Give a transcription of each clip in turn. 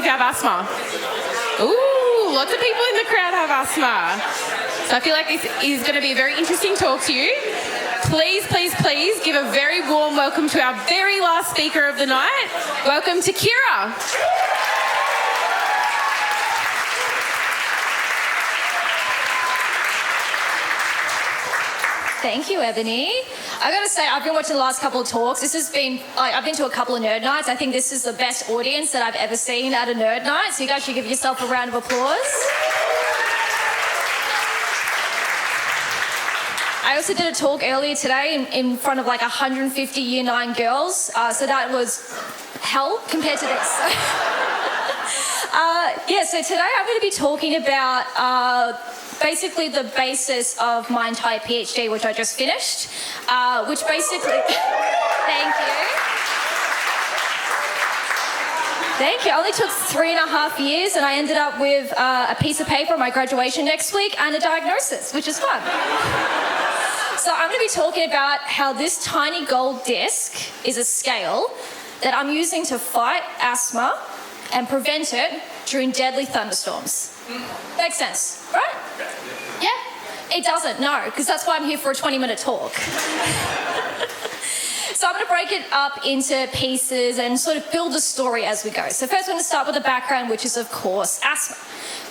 if you have asthma? Ooh, lots of people in the crowd have asthma. So I feel like this is going to be a very interesting talk to you. Please, please, please give a very warm welcome to our very last speaker of the night. Welcome to Kira. Thank you, Ebony. I gotta say, I've been watching the last couple of talks. This has been, I've been to a couple of nerd nights. I think this is the best audience that I've ever seen at a nerd night. So you guys should give yourself a round of applause. I also did a talk earlier today in front of like 150 Year 9 girls. So that was hell compared to this. So today I'm going to be talking about basically the basis of my entire PhD, which I just finished, which basically, thank you. Thank you. It only took 3.5 years and I ended up with a piece of paper on my graduation next week and a diagnosis, which is fun. So I'm going to be talking about how this tiny gold disc is a scale that I'm using to fight asthma and prevent it during deadly thunderstorms. Makes sense, right? Yeah? It doesn't, no, because that's why I'm here for a 20-minute talk. So I'm going to break it up into pieces and sort of build a story as we go. So first we're going to start with the background, which is, of course, asthma.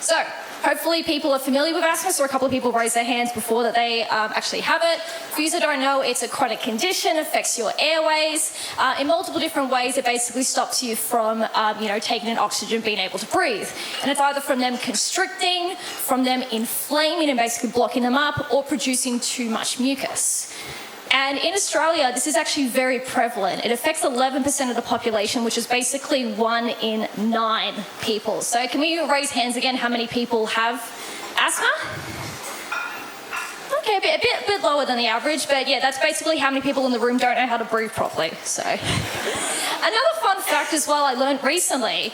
So hopefully people are familiar with asthma, so a couple of people raised their hands before that they actually have it. For you that don't know, it's a chronic condition, affects your airways. In multiple different ways, it basically stops you from, taking in oxygen, being able to breathe. And it's either from them constricting, from them inflaming and basically blocking them up, or producing too much mucus. And in Australia, this is actually very prevalent. It affects 11% of the population, which is basically 1 in 9 people. So can we raise hands again, how many people have asthma? Okay, a bit lower than the average, but yeah, that's basically how many people in the room don't know how to breathe properly. So another fun fact as well I learned recently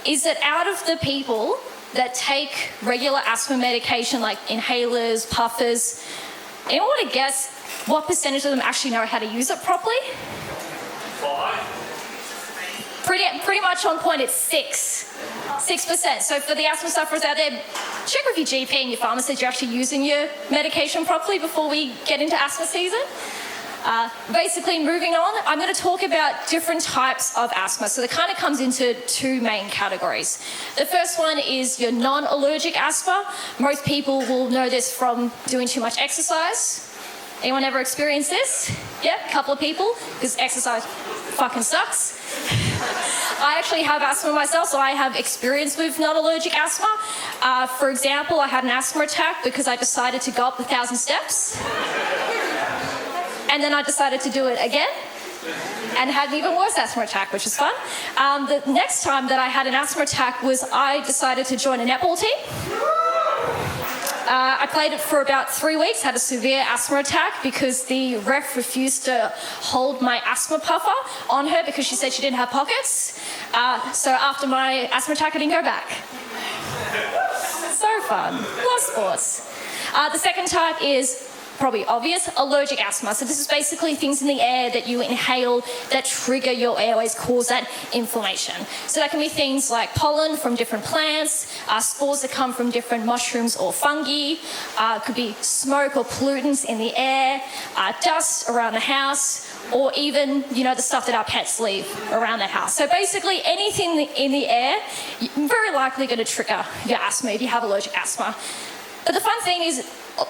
is that out of the people that take regular asthma medication like inhalers, puffers, anyone want to guess what percentage of them actually know how to use it properly? 5. Pretty much on point, it's 6%. So for the asthma sufferers out there, check with your GP and your pharmacist you're actually using your medication properly before we get into asthma season. Basically, moving on, I'm going to talk about different types of asthma. So it kind of comes into 2 main categories. The first one is your non-allergic asthma. Most people will know this from doing too much exercise. Anyone ever experienced this? Yeah, a couple of people, because exercise fucking sucks. I actually have asthma myself, so I have experience with non-allergic asthma. For example, I had an asthma attack because I decided to go up 1,000 steps. And then I decided to do it again and had an even worse asthma attack, which is fun. The next time that I had an asthma attack was I decided to join a netball team. I played it for about 3 weeks, had a severe asthma attack because the ref refused to hold my asthma puffer on her because she said she didn't have pockets. So after my asthma attack, I didn't go back. So fun. Love sports. The second type is probably obvious, allergic asthma. So this is basically things in the air that you inhale that trigger your airways, cause that inflammation. So that can be things like pollen from different plants, spores that come from different mushrooms or fungi, could be smoke or pollutants in the air, dust around the house, or even, the stuff that our pets leave around the house. So basically anything in the air, you're very likely going to trigger your asthma if you have allergic asthma. But the fun thing is,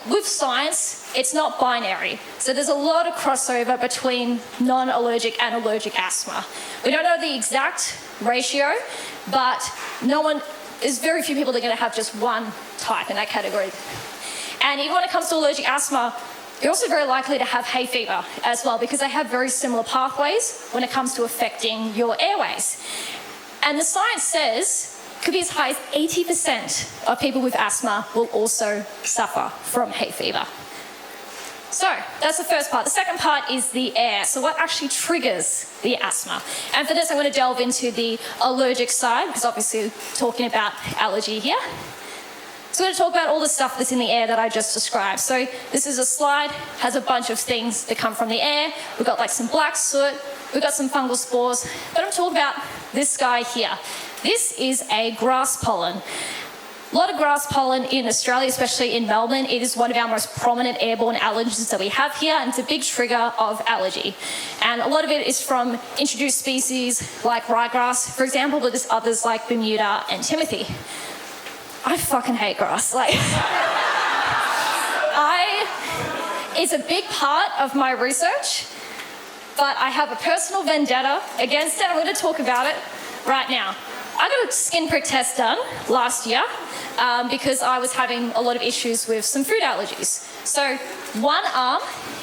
with science, it's not binary. So there's a lot of crossover between non-allergic and allergic asthma. We don't know the exact ratio, but there's very few people that are going to have just one type in that category. And even when it comes to allergic asthma, you're also very likely to have hay fever as well, because they have very similar pathways when it comes to affecting your airways. And the science says could be as high as 80% of people with asthma will also suffer from hay fever. So that's the first part. The second part is the air. So what actually triggers the asthma? And for this, I'm going to delve into the allergic side, because obviously we're talking about allergy here. So we're going to talk about all the stuff that's in the air that I just described. So this is a slide, has a bunch of things that come from the air. We've got like some black soot, we've got some fungal spores, but I'm talking about this guy here. This is a grass pollen. A lot of grass pollen in Australia, especially in Melbourne. It is one of our most prominent airborne allergens that we have here, and it's a big trigger of allergy. And a lot of it is from introduced species like ryegrass, for example, but there's others like Bermuda and Timothy. I fucking hate grass. It's a big part of my research, but I have a personal vendetta against it. I'm going to talk about it right now. I got a skin prick test done last year because I was having a lot of issues with some food allergies. So one arm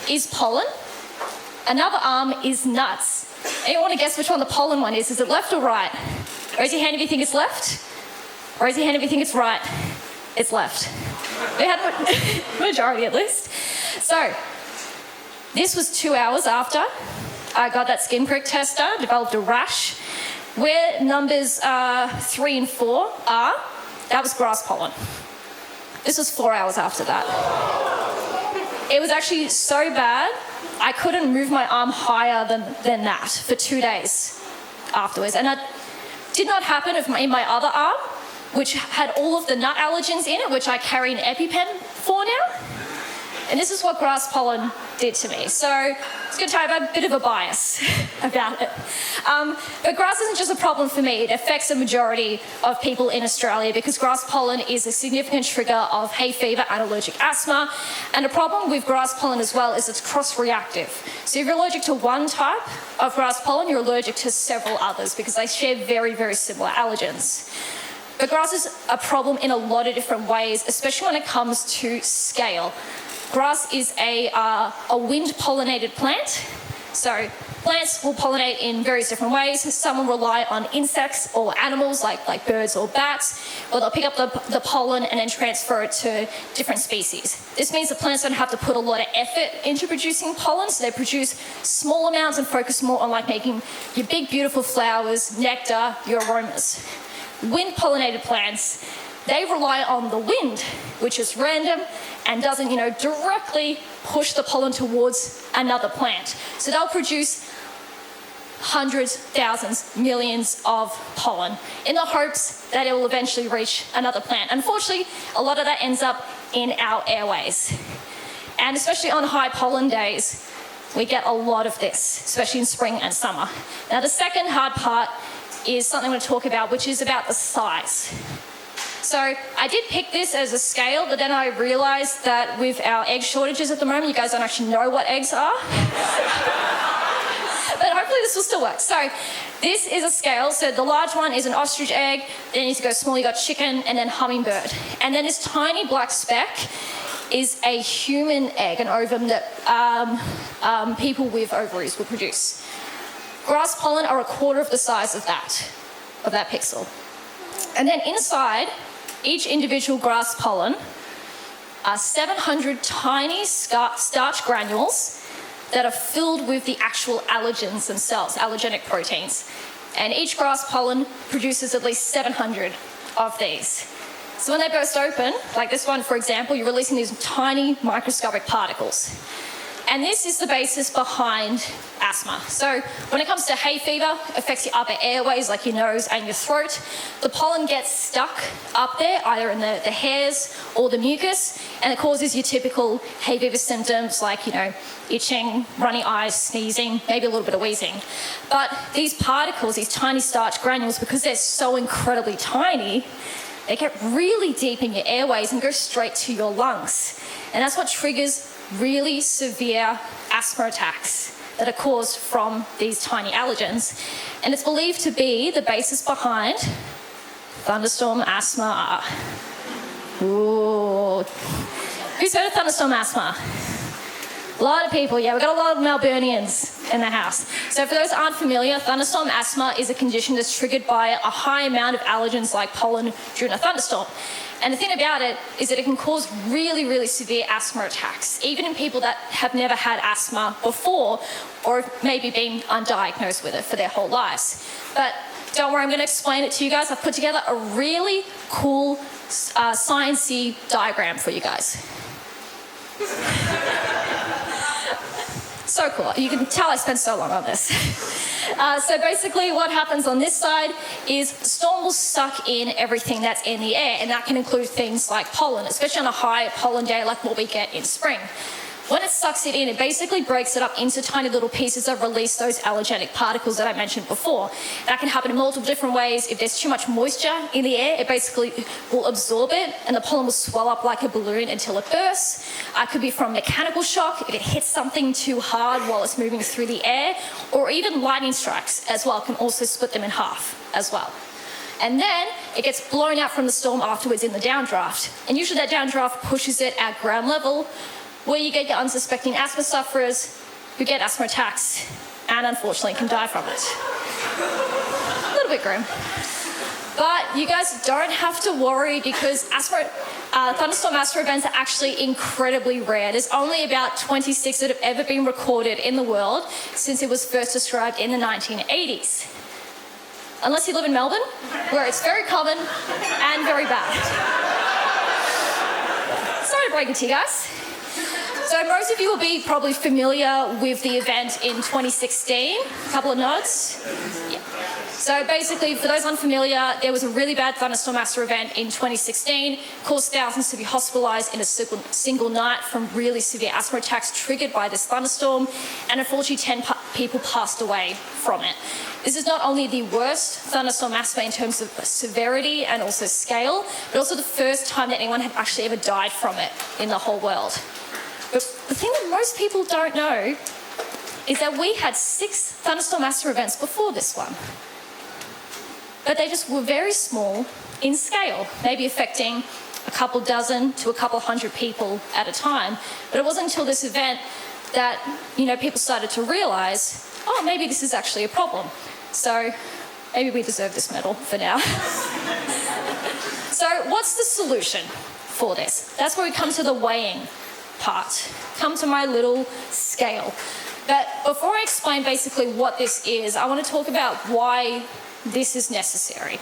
is pollen, another arm is nuts. Anyone want to guess which one the pollen one is? Is it left or right? Raise your hand if you think it's left. Raise your hand if you think it's right. It's left. We had a majority at least. So this was 2 hours after I got that skin prick test done, developed a rash. Where numbers 3 and 4 are, that was grass pollen. This was 4 hours after that. It was actually so bad, I couldn't move my arm higher than that for 2 days afterwards. And that did not happen in my other arm, which had all of the nut allergens in it, which I carry an EpiPen for now. And this is what grass pollen did to me. So it's good to have a bit of a bias about it. But grass isn't just a problem for me. It affects a majority of people in Australia because grass pollen is a significant trigger of hay fever and allergic asthma. And the problem with grass pollen as well is it's cross-reactive. So if you're allergic to one type of grass pollen, you're allergic to several others because they share very, very similar allergens. But grass is a problem in a lot of different ways, especially when it comes to scale. Grass is a wind-pollinated plant. So plants will pollinate in various different ways. Some will rely on insects or animals like birds or bats, or they'll pick up the pollen and then transfer it to different species. This means the plants don't have to put a lot of effort into producing pollen, so they produce small amounts and focus more on making your big, beautiful flowers, nectar, your aromas. Wind-pollinated plants, they rely on the wind, which is random and doesn't, directly push the pollen towards another plant. So they'll produce hundreds, thousands, millions of pollen in the hopes that it will eventually reach another plant. Unfortunately, a lot of that ends up in our airways. And especially on high pollen days, we get a lot of this, especially in spring and summer. Now, the second hard part is something I'm going to talk about, which is about the size. So I did pick this as a scale, but then I realized that with our egg shortages at the moment, you guys don't actually know what eggs are. But hopefully this will still work. So this is a scale. So the large one is an ostrich egg. Then you need to go small, you got chicken, and then hummingbird. And then this tiny black speck is a human egg, an ovum that people with ovaries will produce. Grass pollen are a quarter of the size of that pixel. And then inside each individual grass pollen are 700 tiny starch granules that are filled with the actual allergens themselves, allergenic proteins. And each grass pollen produces at least 700 of these. So when they burst open, like this one, for example, you're releasing these tiny microscopic particles. And this is the basis behind asthma. So when it comes to hay fever, it affects your upper airways, like your nose and your throat. The pollen gets stuck up there, either in the hairs or the mucus, and it causes your typical hay fever symptoms like, itching, runny eyes, sneezing, maybe a little bit of wheezing. But these particles, these tiny starch granules, because they're so incredibly tiny, they get really deep in your airways and go straight to your lungs. And that's what triggers really severe asthma attacks that are caused from these tiny allergens. And it's believed to be the basis behind thunderstorm asthma. Ooh. Who's heard of thunderstorm asthma? A lot of people, yeah, we've got a lot of Melburnians in the house. So for those who aren't familiar, thunderstorm asthma is a condition that's triggered by a high amount of allergens like pollen during a thunderstorm. And the thing about it is that it can cause really, really severe asthma attacks, even in people that have never had asthma before or maybe been undiagnosed with it for their whole lives. But don't worry, I'm going to explain it to you guys. I've put together a really cool science-y diagram for you guys. So cool. You can tell I spent so long on this. So basically what happens on this side is the storm will suck in everything that's in the air, and that can include things like pollen, especially on a high pollen day like what we get in spring. When it sucks it in, it basically breaks it up into tiny little pieces that release those allergenic particles that I mentioned before. That can happen in multiple different ways. If there's too much moisture in the air, it basically will absorb it and the pollen will swell up like a balloon until it bursts. It could be from mechanical shock, if it hits something too hard while it's moving through the air, or even lightning strikes as well can also split them in half as well. And then it gets blown out from the storm afterwards in the downdraft. And usually that downdraft pushes it at ground level, where you get your unsuspecting asthma sufferers who get asthma attacks and unfortunately can die from it. A little bit grim. But you guys don't have to worry because thunderstorm asthma events are actually incredibly rare. There's only about 26 that have ever been recorded in the world since it was first described in the 1980s. Unless you live in Melbourne, where it's very common and very bad. Sorry to break it to you guys. So most of you will be probably familiar with the event in 2016. A couple of nods. Yeah. So basically, for those unfamiliar, there was a really bad thunderstorm asthma event in 2016, caused thousands to be hospitalised in a single night from really severe asthma attacks triggered by this thunderstorm, and unfortunately 10 people passed away from it. This is not only the worst thunderstorm asthma in terms of severity and also scale, but also the first time that anyone had actually ever died from it in the whole world. But the thing that most people don't know is that we had 6 thunderstorm asthma events before this one. But they just were very small in scale, maybe affecting a couple dozen to a couple hundred people at a time. But it wasn't until this event that, people started to realise, oh, maybe this is actually a problem. So maybe we deserve this medal for now. So what's the solution for this? That's where we come to the weighing part. Come to my little scale. But before I explain basically what this is, I want to talk about why this is necessary.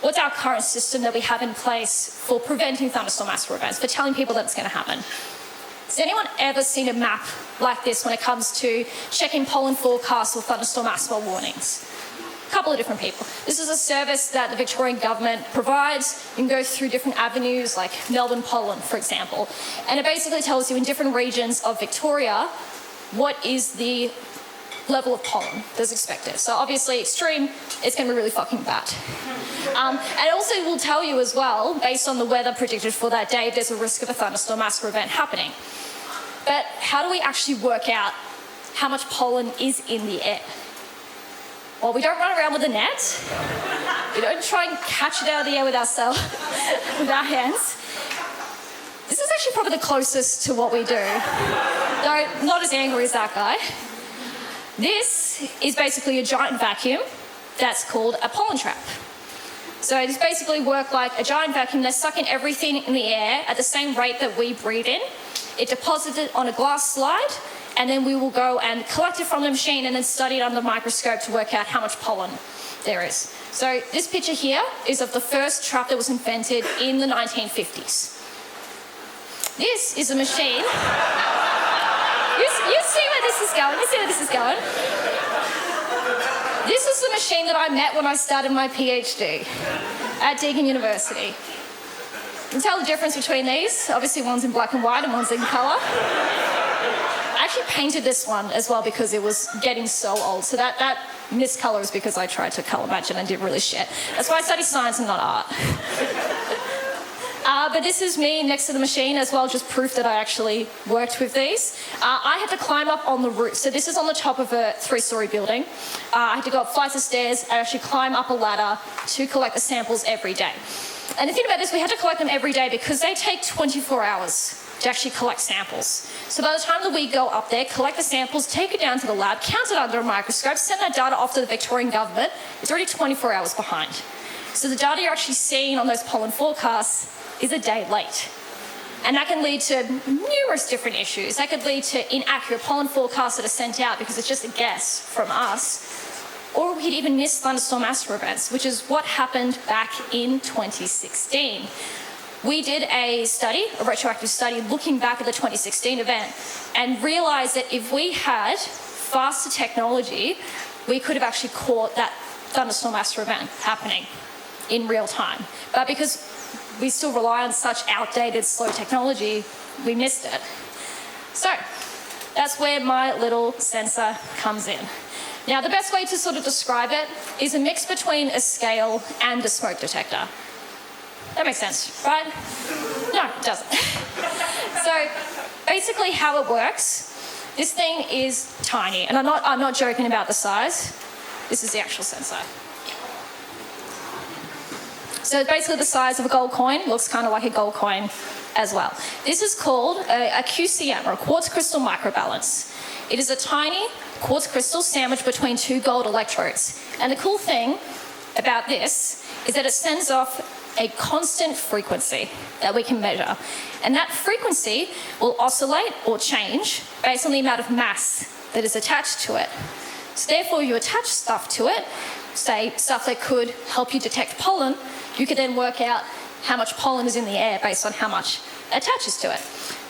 What's our current system that we have in place for preventing thunderstorm asthma events, for telling people that it's going to happen? Has anyone ever seen a map like this when it comes to checking pollen forecasts or thunderstorm asthma warnings? A couple of different people. This is a service that the Victorian government provides. You can go through different avenues like Melbourne Pollen, for example. And it basically tells you in different regions of Victoria what is the level of pollen that's expected. So obviously extreme, it's going to be really fucking bad. And it also will tell you as well, based on the weather predicted for that day, if there's a risk of a thunderstorm asthma event happening. But how do we actually work out how much pollen is in the air? Well, we don't run around with a net. We don't try and catch it out of the air with ourselves, with our hands. This is actually probably the closest to what we do. Though not as angry as that guy. This is basically a giant vacuum that's called a pollen trap. So it's basically work like a giant vacuum that's sucking everything in the air at the same rate that we breathe in. It deposits it on a glass slide, and then we will go and collect it from the machine and then study it under the microscope to work out how much pollen there is. So this picture here is of the first trap that was invented in the 1950s. This is a machine. You see where this is going. You see where this is going. This is the machine that I met when I started my PhD at Deakin University. You can tell the difference between these. Obviously one's in black and white and one's in colour. I actually painted this one as well because it was getting so old. So that miscolour is because I tried to colour match it and didn't really shit. That's why I study science and not art. But this is me next to the machine as well, just proof that I actually worked with these. I had to climb up on the roof. So this is on the top of a 3-story building. I had to go up flights of stairs and actually climb up a ladder to collect the samples every day. And the thing about this, we had to collect them every day because they take 24 hours to actually collect samples. So by the time that we go up there, collect the samples, take it down to the lab, count it under a microscope, send that data off to the Victorian government, it's already 24 hours behind. So the data you're actually seeing on those pollen forecasts is a day late. And that can lead to numerous different issues. That could lead to inaccurate pollen forecasts that are sent out because it's just a guess from us. Or we could even miss thunderstorm asthma events, which is what happened back in 2016. we did a study, a retroactive study, looking back at the 2016 event and realized that if we had faster technology, we could have actually caught that thunderstorm Asthma event happening in real time. But because we still rely on such outdated, slow technology, we missed it. So that's where my little sensor comes in. Now, the best way to sort of describe it is a mix between a scale and a smoke detector. That makes sense, right? No, it doesn't. So basically how it works, this thing is tiny, and I'm not joking about the size. This is the actual sensor. So it's basically the size of a gold coin, looks kind of like a gold coin as well. This is called a QCM, or a quartz crystal microbalance. It is a tiny quartz crystal sandwiched between two gold electrodes. And the cool thing about this is that it sends off a constant frequency that we can measure. And that frequency will oscillate or change based on the amount of mass that is attached to it. So therefore, you attach stuff to it, say stuff that could help you detect pollen, you could then work out how much pollen is in the air based on how much attaches to it.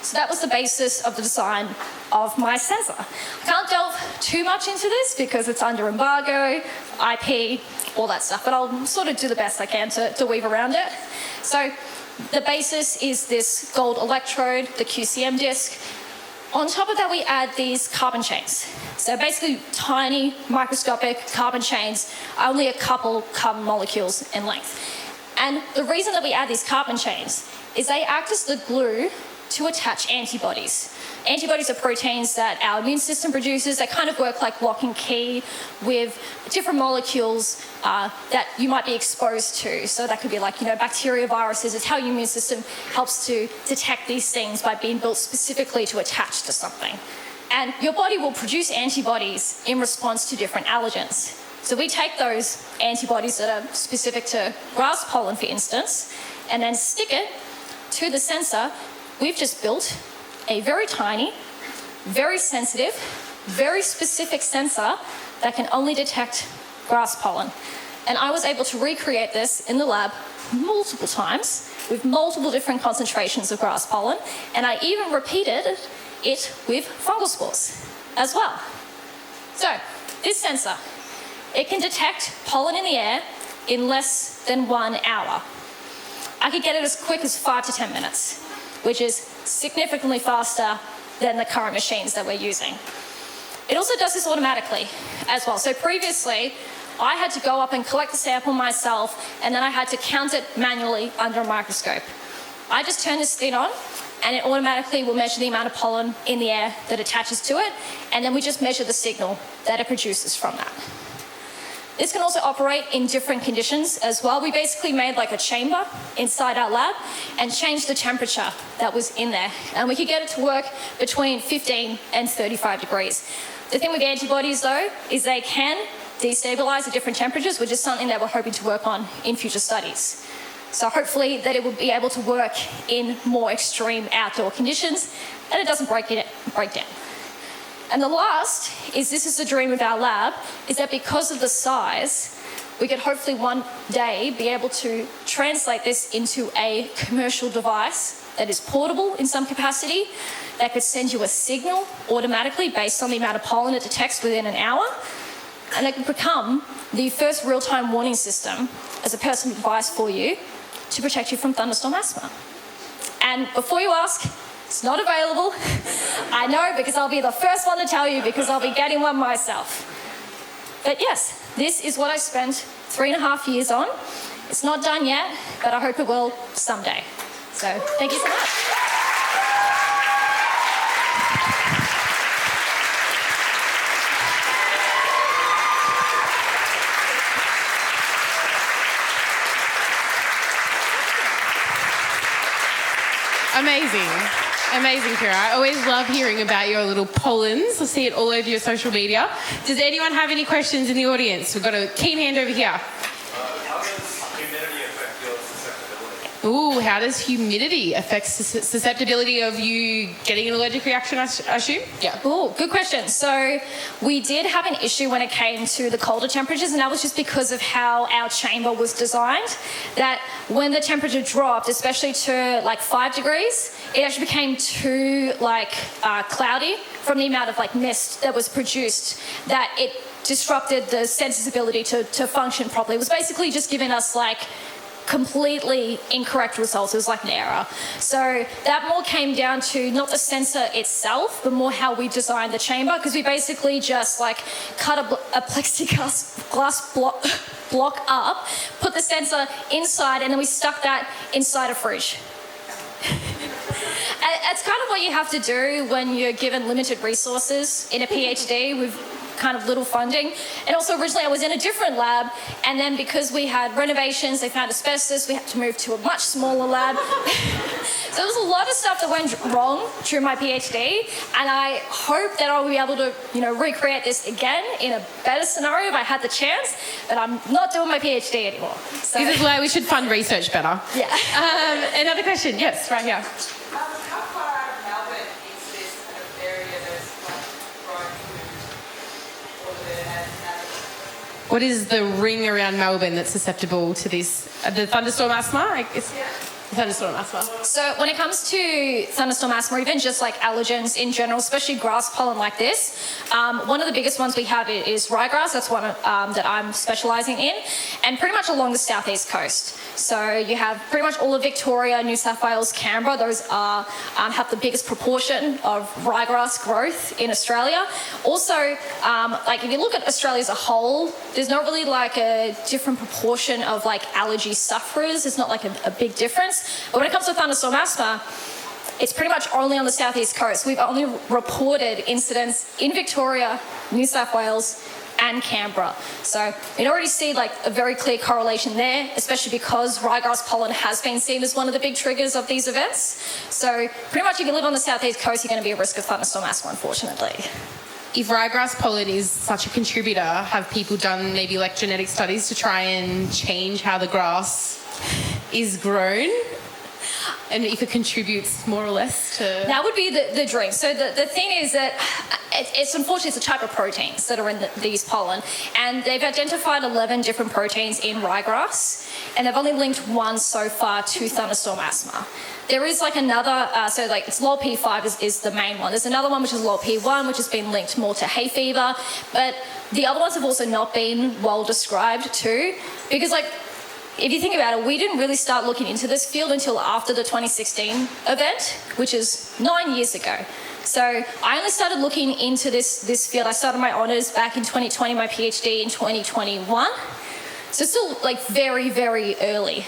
So that was the basis of the design of my sensor. I can't delve too much into this because it's under embargo, IP, all that stuff, but I'll sort of do the best I can to weave around it. So the basis is this gold electrode, the QCM disc. On top of that, we add these carbon chains. So basically tiny microscopic carbon chains, only a couple carbon molecules in length. And the reason that we add these carbon chains is they act as the glue to attach antibodies. Antibodies are proteins that our immune system produces. They kind of work like lock and key with different molecules that you might be exposed to. So that could be like, bacteria, viruses. It's how your immune system helps to detect these things by being built specifically to attach to something. And your body will produce antibodies in response to different allergens. So we take those antibodies that are specific to grass pollen, for instance, and then stick it to the sensor. We've just built a very tiny, very sensitive, very specific sensor that can only detect grass pollen. And I was able to recreate this in the lab multiple times with multiple different concentrations of grass pollen, and I even repeated it with fungal spores as well. So this sensor, it can detect pollen in the air in less than 1 hour. I could get it as quick as 5 to 10 minutes, which is significantly faster than the current machines that we're using. It also does this automatically as well. So previously, I had to go up and collect the sample myself, and then I had to count it manually under a microscope. I just turn this thing on, and it automatically will measure the amount of pollen in the air that attaches to it, and then we just measure the signal that it produces from that. This can also operate in different conditions as well. We basically made like a chamber inside our lab and changed the temperature that was in there. And we could get it to work between 15 and 35 degrees. The thing with antibodies though, is they can destabilize at different temperatures, which is something that we're hoping to work on in future studies. So hopefully that it will be able to work in more extreme outdoor conditions and it doesn't break down. And the last is, this is the dream of our lab, is that because of the size, we could hopefully one day be able to translate this into a commercial device that is portable in some capacity, that could send you a signal automatically based on the amount of pollen it detects within an hour, and that could become the first real-time warning system as a personal device for you to protect you from thunderstorm asthma. And before you ask, it's not available. I know, because I'll be the first one to tell you, because I'll be getting one myself. But yes, this is what I spent 3.5 years on. It's not done yet, but I hope it will someday. So thank you so much. Amazing. Amazing, Kira. I always love hearing about your little pollens. I see it all over your social media. Does anyone have any questions in the audience? We've got a keen hand over here. How does humidity affect your susceptibility? Ooh, how does humidity affect susceptibility of you getting an allergic reaction, I assume? Yeah. Oh, good question. So we did have an issue when it came to the colder temperatures, and that was just because of how our chamber was designed, that when the temperature dropped, especially to like 5 degrees, it actually became too cloudy from the amount of like mist that was produced, that it disrupted the sensor's ability to function properly. It was basically just giving us like completely incorrect results. It was like an error. So that more came down to not the sensor itself, but more how we designed the chamber, because we basically just like cut a plexiglass block up, put the sensor inside, and then we stuck that inside a fridge. It's kind of what you have to do when you're given limited resources in a PhD with kind of little funding. And also originally I was in a different lab, and then because we had renovations, they found asbestos, we had to move to a much smaller lab. So there was a lot of stuff that went wrong during my PhD, and I hope that I'll be able to, recreate this again in a better scenario if I had the chance, but I'm not doing my PhD anymore. So. This is why we should fund research better. Yeah. Another question, yes, right here. How far out of Melbourne is this kind of area that's prone to all the What is the ring around Melbourne that's susceptible to this? The thunderstorm asthma, I guess? Yeah. Thunderstorm asthma. So when it comes to thunderstorm asthma, or even just like allergens in general, especially grass pollen like this, one of the biggest ones we have is ryegrass. That's one that I'm specialising in, and pretty much along the southeast coast. So you have pretty much all of Victoria, New South Wales, Canberra. Those are have the biggest proportion of ryegrass growth in Australia. Also, like if you look at Australia as a whole, there's not really like a different proportion of like allergy sufferers. It's not like a big difference. But when it comes to thunderstorm asthma, it's pretty much only on the southeast coast. We've only reported incidents in Victoria, New South Wales, and Canberra. So you can already see like a very clear correlation there, especially because ryegrass pollen has been seen as one of the big triggers of these events. So pretty much if you live on the southeast coast, you're going to be at risk of thunderstorm asthma, unfortunately. If ryegrass pollen is such a contributor, have people done maybe like genetic studies to try and change how the grass is grown? And if it contributes more or less to... That would be the dream. So the thing is that it's unfortunately it's a type of proteins that are in these pollen, and they've identified 11 different proteins in ryegrass, and they've only linked one so far to thunderstorm asthma. There is like another, so like it's LOLP5 is the main one. There's another one which is LOLP1, which has been linked more to hay fever, but the other ones have also not been well described too, because like, if you think about it, we didn't really start looking into this field until after the 2016 event, which is 9 years ago. So I only started looking into this field. I started my honours back in 2020, my PhD in 2021. So still like very, very early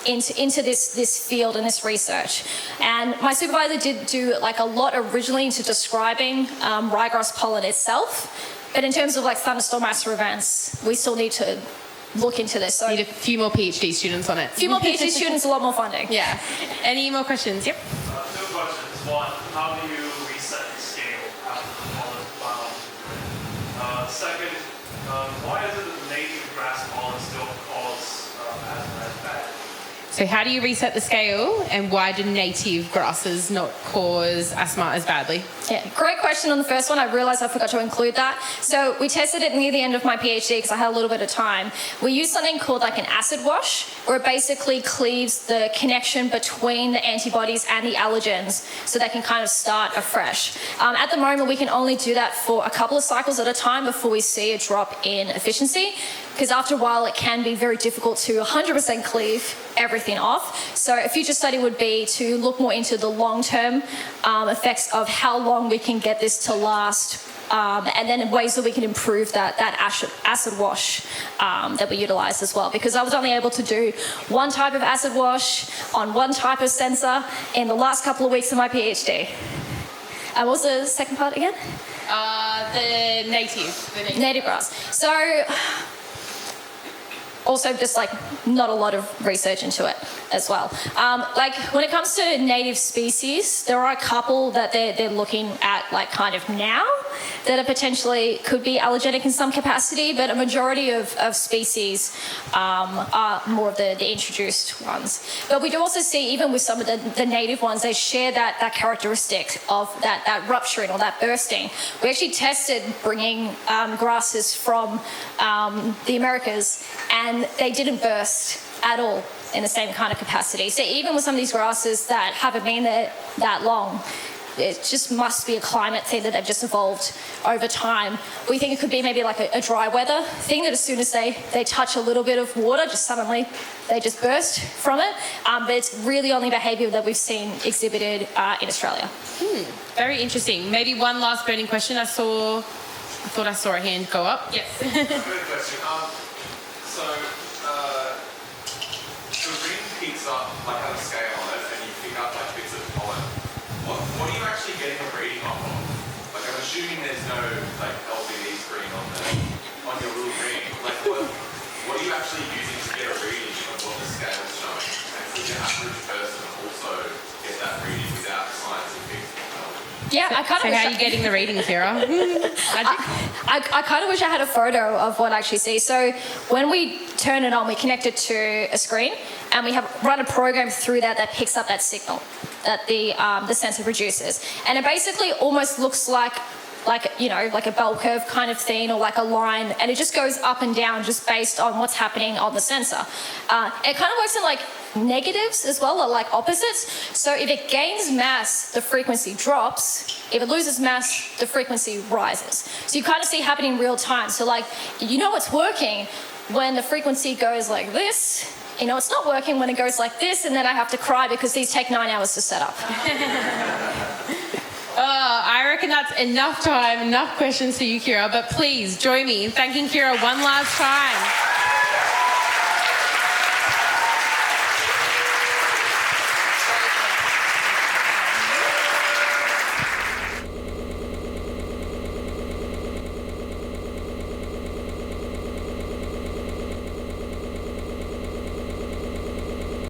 into this field and this research. And my supervisor did do like a lot originally into describing ryegrass pollen itself. But in terms of like thunderstorm asthma events, we still need to look into this. So need a few more PhD students on it. A few more PhD students, a lot more funding. Yeah. Any more questions? Yep. Two questions. One, how do you reset the scale after the pollen found? Second, why is it that native grass pollen still cause asthma as bad? So how do you reset the scale, and why do native grasses not cause asthma as badly? Yeah, great question on the first one. I realised I forgot to include that. So we tested it near the end of my PhD because I had a little bit of time. We used something called like an acid wash, where it basically cleaves the connection between the antibodies and the allergens so they can kind of start afresh. At the moment, we can only do that for a couple of cycles at a time before we see a drop in efficiency, because after a while it can be very difficult to 100% cleave everything off. So a future study would be to look more into the long-term effects of how long we can get this to last, and then ways that we can improve that acid wash that we utilize as well. Because I was only able to do one type of acid wash on one type of sensor in the last couple of weeks of my PhD. What was the second part again? The native grass. So also just like not a lot of research into it as well. Like when it comes to native species, there are a couple that they're looking at like kind of now. that are potentially could be allergenic in some capacity, but a majority of species are more of the introduced ones. But we do also see, even with some of the native ones, they share that characteristic of that rupturing or that bursting. We actually tested bringing grasses from the Americas, and they didn't burst at all in the same kind of capacity. So even with some of these grasses that haven't been there that long, it just must be a climate thing that they've just evolved over time. We think it could be maybe like a dry weather thing, that as soon as they touch a little bit of water, just suddenly they just burst from it. But it's really only behaviour that we've seen exhibited in Australia. Very interesting. Maybe one last burning question. I thought I saw a hand go up. Yes. Good question. So, the ring picks up like on a scale on it, and you pick up like bits of pollen. What are you actually getting a reading off of? Like, I'm assuming there's no like LCD screen on your little ring. Like, what are you actually using to get a reading of what the scale is showing? And could the average person also get that reading without scientific knowledge? Yeah, I kind of. So how are you getting the reading, Kira? I kind of wish I had a photo of what I actually see. So when we turn it on, we connect it to a screen, and we have run a program through that picks up that signal that the sensor produces, and it basically almost looks like a bell curve kind of thing, or like a line, and it just goes up and down just based on what's happening on the sensor. It kind of works in like negatives as well, or like opposites. So if it gains mass, the frequency drops. If it loses mass, the frequency rises. So you kind of see happening in real time. So like, it's working when the frequency goes like this. It's not working when it goes like this, and then I have to cry because these take 9 hours to set up. I reckon that's enough time, enough questions for you, Kira. But please join me in thanking Kira one last time.